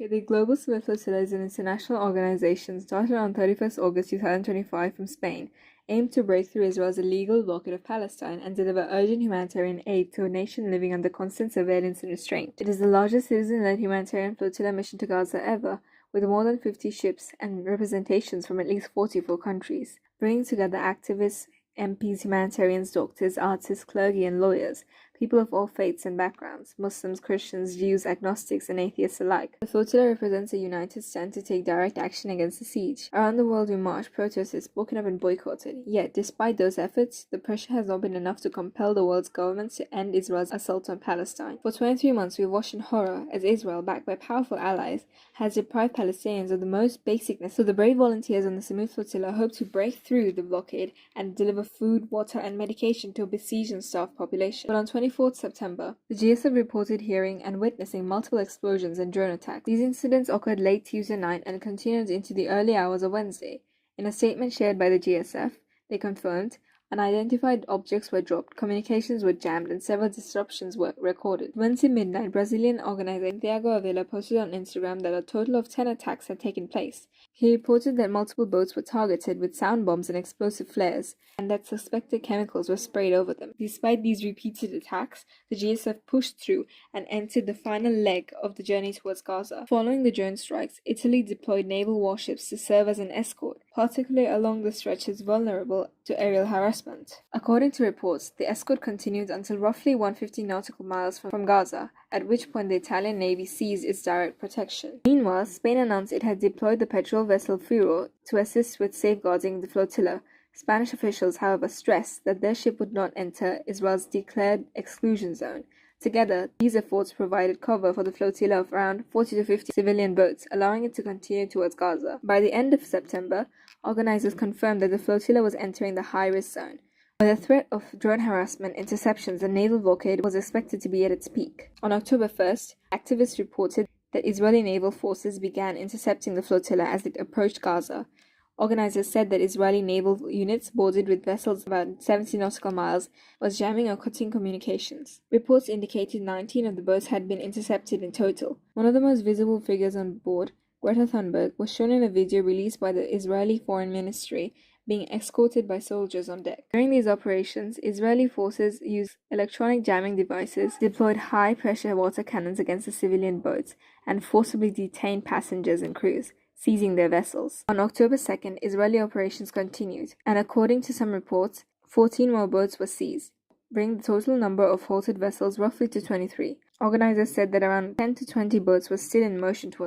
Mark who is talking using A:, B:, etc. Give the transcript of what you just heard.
A: The Global Sumud flotilla is an international organization started on 31st August 2025 from Spain, aimed to break through Israel's illegal blockade of Palestine and deliver urgent humanitarian aid to a nation living under constant surveillance and restraint. It is the largest citizen-led humanitarian flotilla mission to Gaza ever, with more than 50 ships and representations from at least 44 countries, bringing together activists, MPs, humanitarians, doctors, artists, clergy, and lawyers, people of all faiths and backgrounds, Muslims, Christians, Jews, agnostics, and atheists alike. The flotilla represents a united stand to take direct action against the siege. Around the world we marched, protested, spoken up, and boycotted. Yet, despite those efforts, the pressure has not been enough to compel the world's governments to end Israel's assault on Palestine. For 23 months we've watched in horror as Israel, backed by powerful allies, has deprived Palestinians of the most basic necessities. So the brave volunteers on the Sumud flotilla hope to break through the blockade and deliver food, water, and medication to a besieged and starved population. But on 24th September, the GSF reported hearing and witnessing multiple explosions and drone attacks. These incidents occurred late Tuesday night and continued into the early hours of Wednesday. In a statement shared by the GSF, they confirmed unidentified objects were dropped, communications were jammed, and several disruptions were recorded. Wednesday midnight, Brazilian organizer Santiago Avila posted on Instagram that a total of 10 attacks had taken place. He reported that multiple boats were targeted with sound bombs and explosive flares, and that suspected chemicals were sprayed over them. Despite these repeated attacks, the GSF pushed through and entered the final leg of the journey towards Gaza. Following the drone strikes, Italy deployed naval warships to serve as an escort, particularly along the stretches vulnerable to aerial harassment. According to reports, the escort continued until roughly 150 nautical miles from Gaza, at which point the Italian Navy seized its direct protection. Meanwhile, Spain announced it had deployed the patrol vessel Furo to assist with safeguarding the flotilla. Spanish officials, however, stressed that their ship would not enter Israel's declared exclusion zone. Together, these efforts provided cover for the flotilla of around 40 to 50 civilian boats, allowing it to continue towards Gaza. By the end of September, organizers confirmed that the flotilla was entering the high-risk zone, where the threat of drone harassment, interceptions, and naval blockade was expected to be at its peak. On October 1st, activists reported that Israeli naval forces began intercepting the flotilla as it approached Gaza. Organizers said that Israeli naval units boarded with vessels about 70 nautical miles was jamming or cutting communications. Reports indicated 19 of the boats had been intercepted in total. One of the most visible figures on board, Greta Thunberg, was shown in a video released by the Israeli Foreign Ministry being escorted by soldiers on deck. During these operations, Israeli forces used electronic jamming devices, deployed high-pressure water cannons against the civilian boats, and forcibly detained passengers and crews, seizing their vessels. On October 2nd, Israeli operations continued, and according to some reports, 14 more boats were seized, bringing the total number of halted vessels roughly to 23. Organizers said that around 10 to 20 boats were still in motion towards